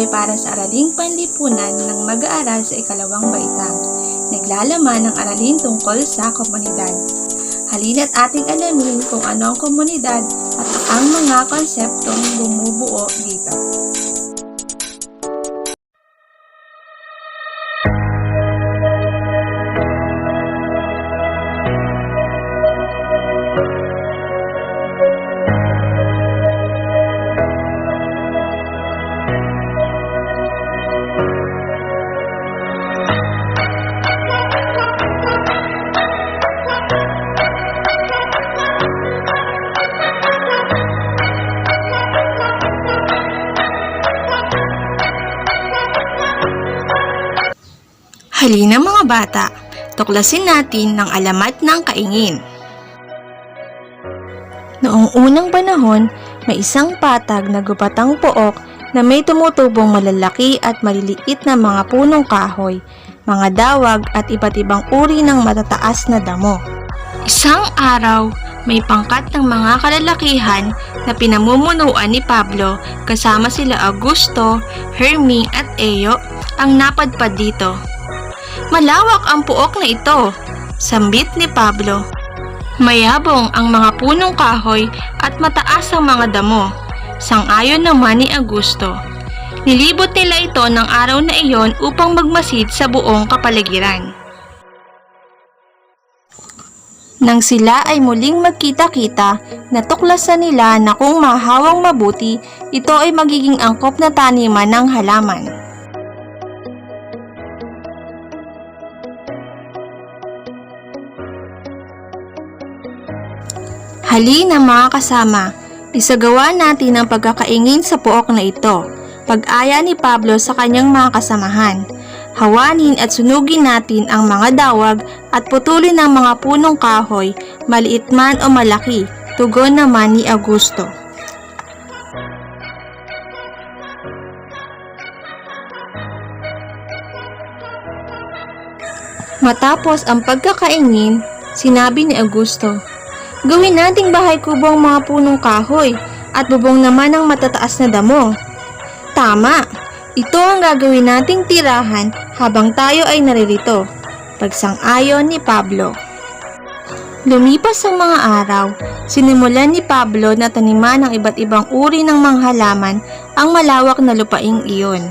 ay para sa Araling Panlipunan ng mag-aaral sa ikalawang baitang. Naglalaman ng aralin tungkol sa komunidad. Halina't ating alamin kung ano ang komunidad at ang mga konseptong bumubuo dito. Halina mga bata, tuklasin natin ang alamat ng kaingin. Noong unang panahon, may isang patag na gupatang pook na may tumutubong malalaki at maliliit na mga punong kahoy, mga dawag at iba't ibang uri ng matataas na damo. Isang araw, may pangkat ng mga kalalakihan na pinamumunuan ni Pablo kasama sila Augusto, Hermie at Eyo ang napadpad dito. Malawak ang puok na ito, sambit ni Pablo. Mayabong ang mga punong kahoy at mataas ang mga damo, sang-ayon naman ni Augusto. Nilibot nila ito ng araw na iyon upang magmasid sa buong kapaligiran. Nang sila ay muling magkita-kita, natuklasan nila na kung mahawang mabuti, ito ay magiging angkop na taniman ng halaman. Halina mga kasama, isagawa natin ang pagkakaingin sa puok na ito. Pag-aya ni Pablo sa kanyang mga kasamahan. Hawanin at sunugin natin ang mga dawag at putulin ang mga punong kahoy, maliit man o malaki, tugon naman ni Augusto. Matapos ang pagkakaingin, sinabi ni Augusto, "Gawin nating bahay kubo ang mga punong kahoy at bubong naman ang matataas na damo." Tama! Ito ang gagawin nating tirahan habang tayo ay naririto. Pagsang-ayon ni Pablo. Lumipas ang mga araw, sinimulan ni Pablo na taniman ng iba't ibang uri ng mga halaman ang malawak na lupaing iyon.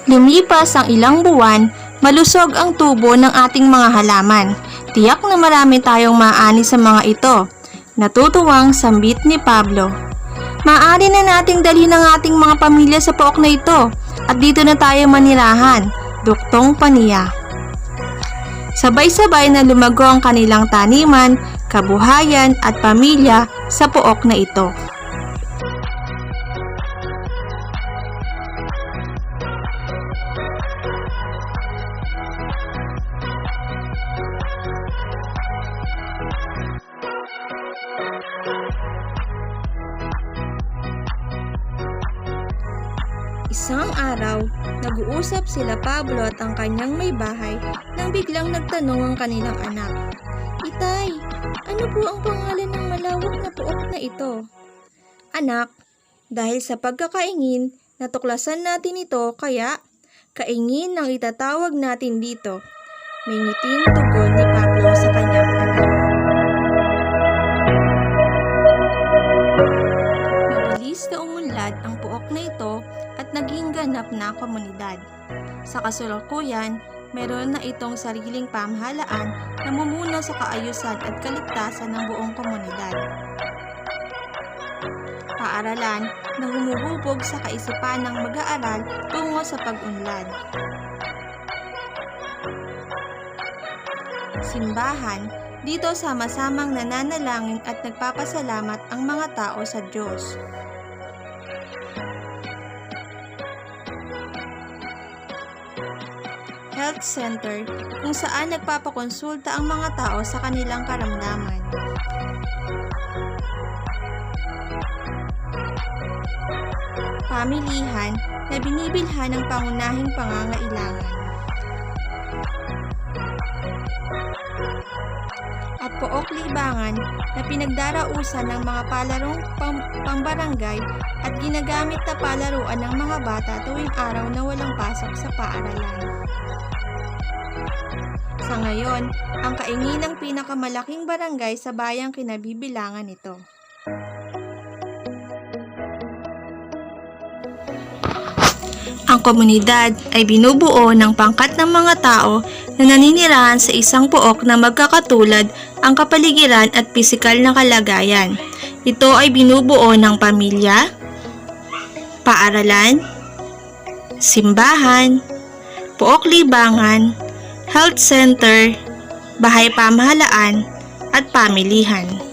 Lumipas ang ilang buwan, malusog ang tubo ng ating mga halaman. Tiyak na marami tayong maaani sa mga ito. Natutuwang sambit ni Pablo. Maaari na nating dalhin ang ating mga pamilya sa pook na ito at dito na tayo manirahan, duktong paniya. Sabay-sabay na lumago ang kanilang taniman, kabuhayan at pamilya sa pook na ito. Isang araw, nag-uusap sila Pablo at ang kanyang may bahay nang biglang nagtanong ang kanilang anak. "Itay, ano po ang pangalan ng malawak na puok na ito?" "Anak, dahil sa pagkakaingin, natuklasan natin ito kaya kaingin ang itatawag natin dito." May ngiting tugon ni Pablo sa kanyang anak. Mabilis na umunlad ang puok na ito at naging ganap na komunidad. Sa kasalukuyan, meron na itong sariling pamahalaan na mumuno sa kaayusan at kaligtasan ng buong komunidad. Paaralan na humuhubog sa kaisipan ng mag-aaral tungo sa pag-unlad. Simbahan, dito sama-samang nananalangin at nagpapasalamat ang mga tao sa Diyos. Health center kung saan nagpapakonsulta ang mga tao sa kanilang karamdaman. Pamilihan na binibilhan ng pangunahing pangangailangan. at pook libangan na pinagdarausan ng mga palarong pambarangay at ginagamit na palaruan ng mga bata tuwing araw na walang pasok sa paaralan. Sa ngayon, ang Kaingin ang pinakamalaking barangay sa bayang kinabibilangan nito. Ang komunidad ay binubuo ng pangkat ng mga tao na naninirahan sa isang pook na magkakatulad ang kapaligiran at pisikal na kalagayan. Ito ay binubuo ng pamilya, paaralan, simbahan, pook libangan, health center, bahay pamahalaan, at pamilihan.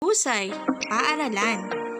Husay, paaralan.